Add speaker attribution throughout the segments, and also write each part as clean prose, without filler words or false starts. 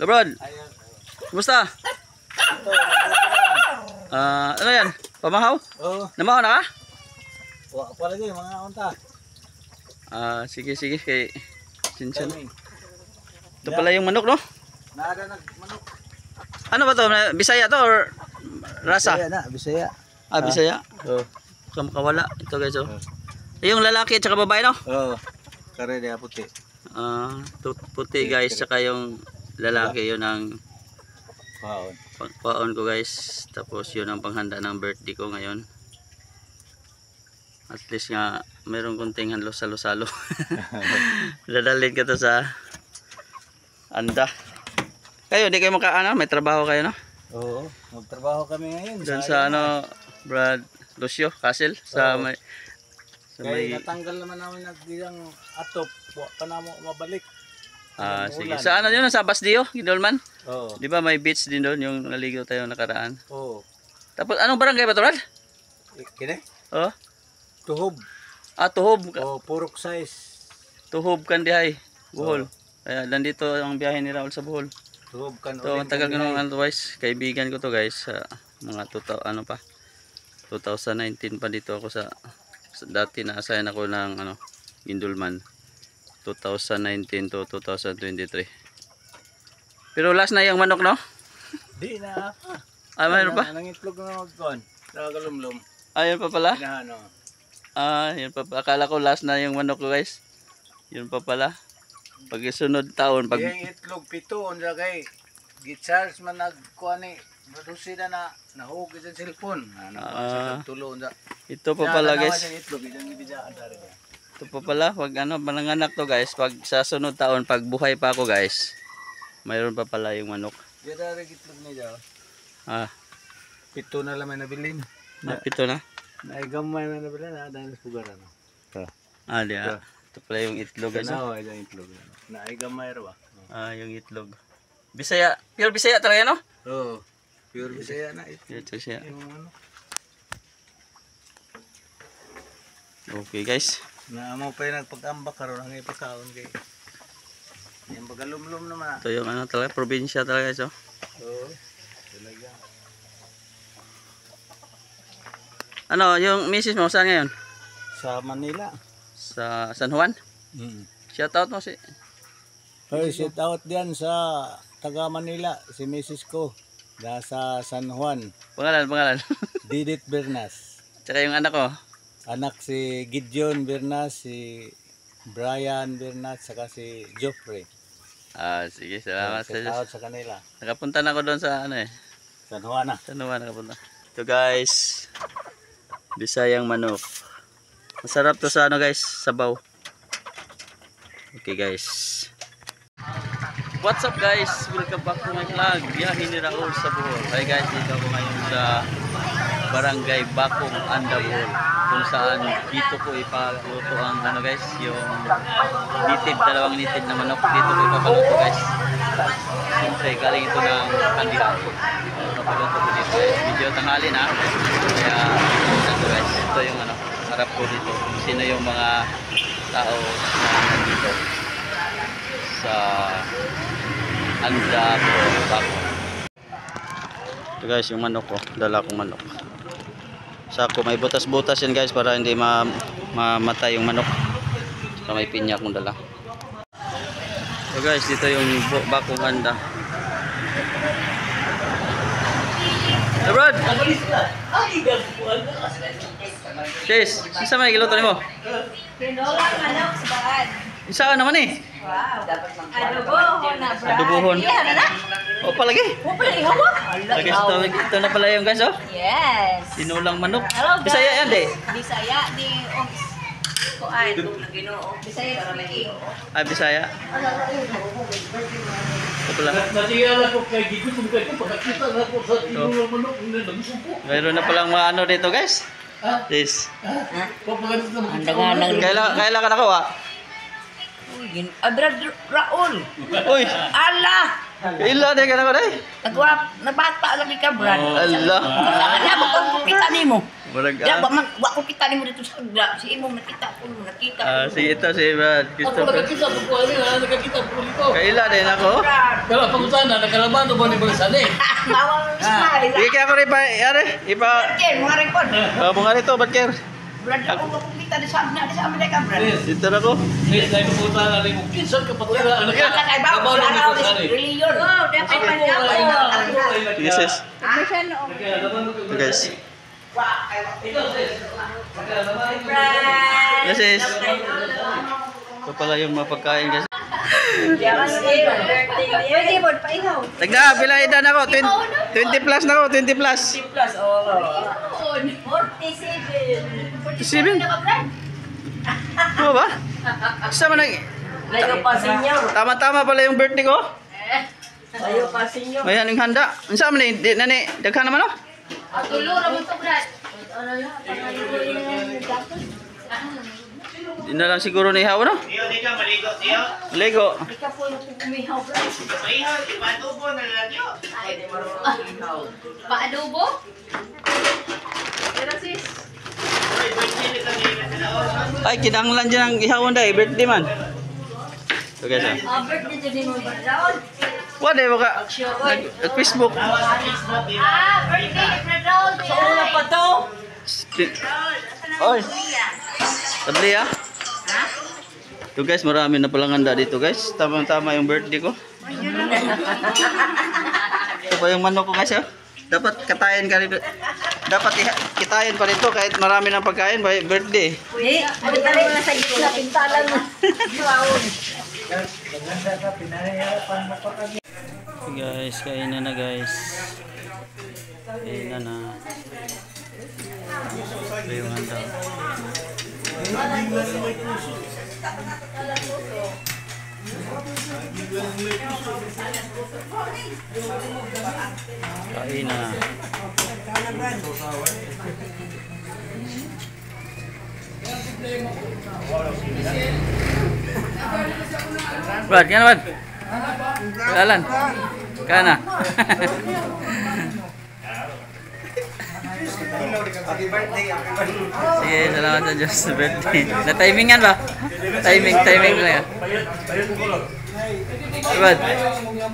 Speaker 1: Lebrad, kumusta?
Speaker 2: Ito,
Speaker 1: Ano yan? Pamahaw?
Speaker 2: oh,
Speaker 1: Namahaw na ka?
Speaker 2: wala pa lagi mga unta.
Speaker 1: Sige, kay Sinsan.
Speaker 2: Kami.
Speaker 1: Ito pala yung manok, no?
Speaker 2: Nada nagmanok.
Speaker 1: Ano ba to? Bisaya to or rasa?
Speaker 2: Bisaya na, Bisaya.
Speaker 1: Bisaya.
Speaker 2: Oh.
Speaker 1: Baka makawala. Ito guys, oh. Yung lalaki at saka babae, no?
Speaker 2: Oh. Kare dia puti.
Speaker 1: Puti guys, saka yung lalaki, yun ang
Speaker 2: Wow.
Speaker 1: pagpaon ko guys. Tapos yun ang panghanda ng birthday ko ngayon. At least nga mayroong kunting halo-salo. Dadalhin ka to sa anda. Kayo, di kayo makaano? May trabaho kayo, no?
Speaker 2: Oo, magtrabaho kami ngayon.
Speaker 1: Doon sa ano, Brad Lucio Castle sa
Speaker 2: Oo.
Speaker 1: may
Speaker 2: Kaya natanggal naman namin nagdilang atop. Pa na mo mabalik.
Speaker 1: sige. Sa ano yun? Sa Basdio, Gidolman?
Speaker 2: Oo.
Speaker 1: Di ba may beach din doon yung naligo tayo nakaraan?
Speaker 2: Oo.
Speaker 1: Tapos anong barangay ba to, Brad?
Speaker 2: Kine?
Speaker 1: Oh,
Speaker 2: Tuhob.
Speaker 1: Tuhob.
Speaker 2: Oh, purok size.
Speaker 1: Tuhob Kandihay, Bohol. Kaya nandito ang biyahe ni Raul sa Bohol.
Speaker 2: Tuhob kan.
Speaker 1: So, ang tagal ko naman otherwise. Kaibigan ko to guys. Mga 2019 pa dito ako sa dati na-assign ako ng Gindulman. 2019 to 2023. Pero last na yung manok, no?
Speaker 2: Di na.
Speaker 1: Mayroon pa?
Speaker 2: Nangitlog na magkon. Nagalumlum.
Speaker 1: Ayun pa pala.
Speaker 2: Inaano.
Speaker 1: Yun pa. Akala ko last na yung manok ko guys. Yun pa pala. Pag isunod taon, pag
Speaker 2: Yung itlog pito unsa kay gicharge man nagkuan ni produce na nahug sa cellphone. Sa tulo unsa.
Speaker 1: ito pa pala guys.
Speaker 2: Itlog idang ibidaan dari.
Speaker 1: Ito pa pala, pag mananganak to guys, pag sa sunod taon, pag buhay pa ako guys, mayroon pa pala yung manok.
Speaker 2: Di dari itlog ni daw.
Speaker 1: Pito
Speaker 2: na lang may nabilin.
Speaker 1: Pito na?
Speaker 2: Naigamay man nabilin na dahil sa pugaran.
Speaker 1: Diya. Ito pala yung itlog guys.
Speaker 2: Ay yung itlog. Naigamay ra ba?
Speaker 1: Yung itlog. Bisaya, pure Bisaya talaga, no?
Speaker 2: Oo. Pure Bisaya na ito.
Speaker 1: Ito siya.
Speaker 2: Yung ano.
Speaker 1: Okay guys.
Speaker 2: Na mo pa yung nagpag-ambak karon ang ipakaon kay. Yung pagalumlum naman.
Speaker 1: Ito yung talaga, probinsya talaga guys, oh.
Speaker 2: Oo. Talaga.
Speaker 1: Yung misis mo, saan ngayon?
Speaker 2: Sa Manila.
Speaker 1: Sa San Juan? Shout out mo si...
Speaker 2: Hey, shout out diyan sa taga Manila, si Mrs. ko. Nasa San Juan.
Speaker 1: Pangalan.
Speaker 2: Didit Bernas.
Speaker 1: Tsaka yung anak ko.
Speaker 2: Anak si Gideon Bernas, si Brian Bernas, saka si Joffrey.
Speaker 1: Sige, salamat sa
Speaker 2: Shout
Speaker 1: Diyos.
Speaker 2: out sa kanila.
Speaker 1: Nakapunta na ako doon sa
Speaker 2: San Juan na.
Speaker 1: San Juan nakapunta. Ito guys, Bisayang manok. Masarap to sa guys, sabaw. Okay guys. What's up guys? Welcome back to my vlog. Biyahe ni Raul sa Bohol. Hi guys, dito ako ngayon sa Barangay Bakong, Anda, Bohol. Kung saan dito ko ipaluto ang guys, yung dalawang native na manok. Dito ko ipapaluto guys. Siyempre, galing ito ng Kandihan. Ipapaluto ko dito guys. Medyo tanghali na. Kaya ito guys, ito yung harap ko dito. Sino yung mga tao na nandito sa Anda, Bakong. Ito guys, yung manok ko. Dala kong manok. Sako, may butas-butas yan guys para hindi mamatay yung manok. So may pinya akong dala. So guys, dito yung Bakong Anda. Hey Brad! Chase, isa may giluto ni mo?
Speaker 3: Tinolang manok sa bahan.
Speaker 1: Isa naman eh.
Speaker 3: Wow. Adobohon na, Brad.
Speaker 1: Adobohon.
Speaker 3: Iya na na.
Speaker 1: O palagi.
Speaker 3: O pala, hawak.
Speaker 1: Lagi ito na pala yung guys, oh.
Speaker 3: Yes.
Speaker 1: Tinulang manok.
Speaker 3: Hello, guys.
Speaker 1: Bisaya yan, de.
Speaker 3: Bisaya di kuan Ginoo. Bisaya speaking.
Speaker 1: Bisaya. Ito pala. Mayroon na palang mga dito guys. This. Kailan ka nakuha?
Speaker 3: Brad Raul.
Speaker 1: Uy,
Speaker 3: Allah.
Speaker 1: kailan ka nakuha day?
Speaker 3: Nabata lagi ka, Brad.
Speaker 1: Allah.
Speaker 3: Ano mo kung kita nimo?
Speaker 1: Murag
Speaker 3: Ya, wa ko kita nimo dito sa gra. Si imo nakita ko, nakita.
Speaker 1: si ito si Brad
Speaker 2: Ako
Speaker 1: Christopher.
Speaker 2: nakakita po ko ano, nakakita po ko.
Speaker 1: Kaila din ako.
Speaker 2: Pero pag-usahan na, nagkalaban ba ni Balisan eh?
Speaker 3: Bawang smile.
Speaker 1: Di kaya ako rin pa, yari, ipa,
Speaker 3: Ken, mga rekod.
Speaker 1: mga rito, ba't kaya?
Speaker 3: Brad, ako wa ko kita di sa Amerika, Brad.
Speaker 1: Dito na ko.
Speaker 2: Yes, na ipupunta na rin mo. Kinsan ka patira. Ano ka?
Speaker 3: Wala kay bawo,
Speaker 2: Kabaw na
Speaker 3: wala
Speaker 2: ni
Speaker 3: ko
Speaker 2: Balisan eh.
Speaker 3: reliyon. Oh, dapat pa niya ako.
Speaker 1: Yes, yes.
Speaker 3: Ano siya no?
Speaker 1: Ito guys.
Speaker 3: Brad.
Speaker 1: Yes, yes. Ito pala yung mga pagkain guys.
Speaker 3: Pwede mo pa ihaw.
Speaker 1: Tagda, pila edad ako. 20 plus na ako, 20 plus.
Speaker 3: 47.
Speaker 1: 47? Ano ba? Saan man nag...
Speaker 3: Layo pa sinyo.
Speaker 1: Tama-tama pala yung birthday ko.
Speaker 3: Layo pa sinyo.
Speaker 1: May aning handa. Saan man di nani daghan naman oh.
Speaker 3: Tulo ra mo to, Brad.
Speaker 1: Di na lang siguro ni hawo no.
Speaker 4: Tiyo, di ka maligo, tiyo.
Speaker 1: Lego.
Speaker 3: Ikaw po yung kumihaw, Brad.
Speaker 4: Maihaw, ipatubo na lang, tiyo.
Speaker 3: Pa-adobo? Pero sis,
Speaker 4: Uy, birthday ni kanina sa laon.
Speaker 1: Ay kinahanglan dyan ang ihawon dai birthday man. So guys.
Speaker 3: birthday din mo ba daw?
Speaker 1: Wala mo ka Facebook.
Speaker 3: Birthday na daw. So, una pa to?
Speaker 1: Oy. Tabli ah.
Speaker 3: Ha?
Speaker 1: So guys, marami na palang handa dito guys. Tama-tama yung birthday ko. Ito pa yung manok ko guys oh. Dapat katayin ka rin. Dapat kitayin pa rito kahit marami ng pagkain by birthday.
Speaker 3: Hindi, ano tayo na sa gitna, pintalan na.
Speaker 1: Guys, kainan na guys. Kainan na. Ito yung handa. Kain na. Brad, kaya naman? Jalan. Kana. Sige, salamat sa Diyos sa birthday. Na-timingan ba? Timing lang yan. Brad.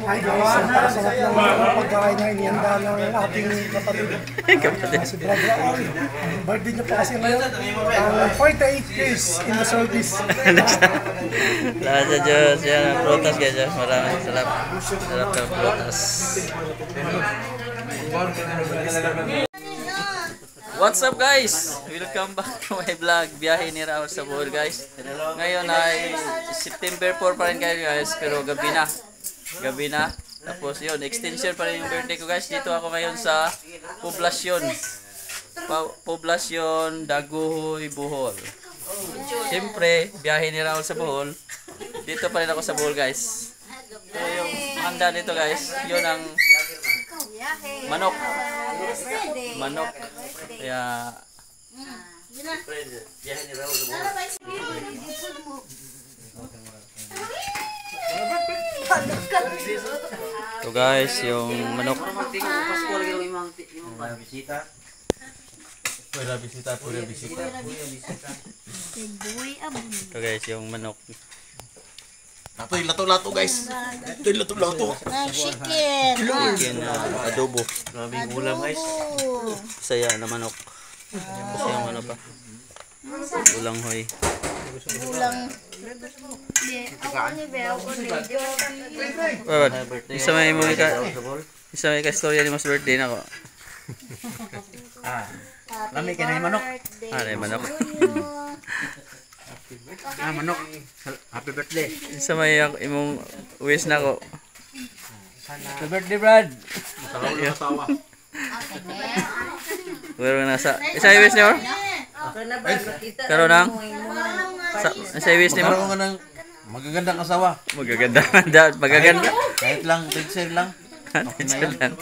Speaker 5: Ay guys, ang pakasarap ng mga pagkain na inihanda ng ating kapatid.
Speaker 1: Kapatid.
Speaker 5: Si Brad Raul. Ang birthday niya pa kasi ngayon. Ang 48 years in the service.
Speaker 1: Salamat sa Diyos. Yan ang prutas guys. Maraming salamat. Sarap ng prutas. What's up guys? Welcome back to my vlog. Biyahe ni Raul sa Bohol guys. Ngayon ay September 4 pa rin kayo guys. Pero gabi na. Gabi na. Tapos yun, extension pa rin yung birthday ko guys. Dito ako ngayon sa Poblasyon. Poblasyon Daguhoy, Bohol. Siyempre, biyahe ni Raul sa Bohol. Dito pa rin ako sa Bohol guys. So yung handa dito guys, yun ang manok. Manok. Kaya ito guys, yung manok. Ito guys, yung manok.
Speaker 4: Natoy, lato-lato, guys. Natoy, lato-lato.
Speaker 1: Chicken adobo.
Speaker 4: Maraming ulam, guys.
Speaker 1: Saya na manok. Tapos yung ano pa. Ulang hoy. Bawad. Isa may mo ka storya ni mas birthday na ko.
Speaker 4: Lami ka na yung manok.
Speaker 1: Ay manok.
Speaker 4: Manok. Happy birthday.
Speaker 1: Isa may imong wish na ko.
Speaker 4: Happy birthday, Brad.
Speaker 1: Pero nasa isa yung wish niyo? Karon nang isa yung wish niyo?
Speaker 4: Magkaroon ka ng magagandang asawa.
Speaker 1: Magaganda. Magaganda.
Speaker 4: Kahit lang, picture lang.
Speaker 1: Picture lang.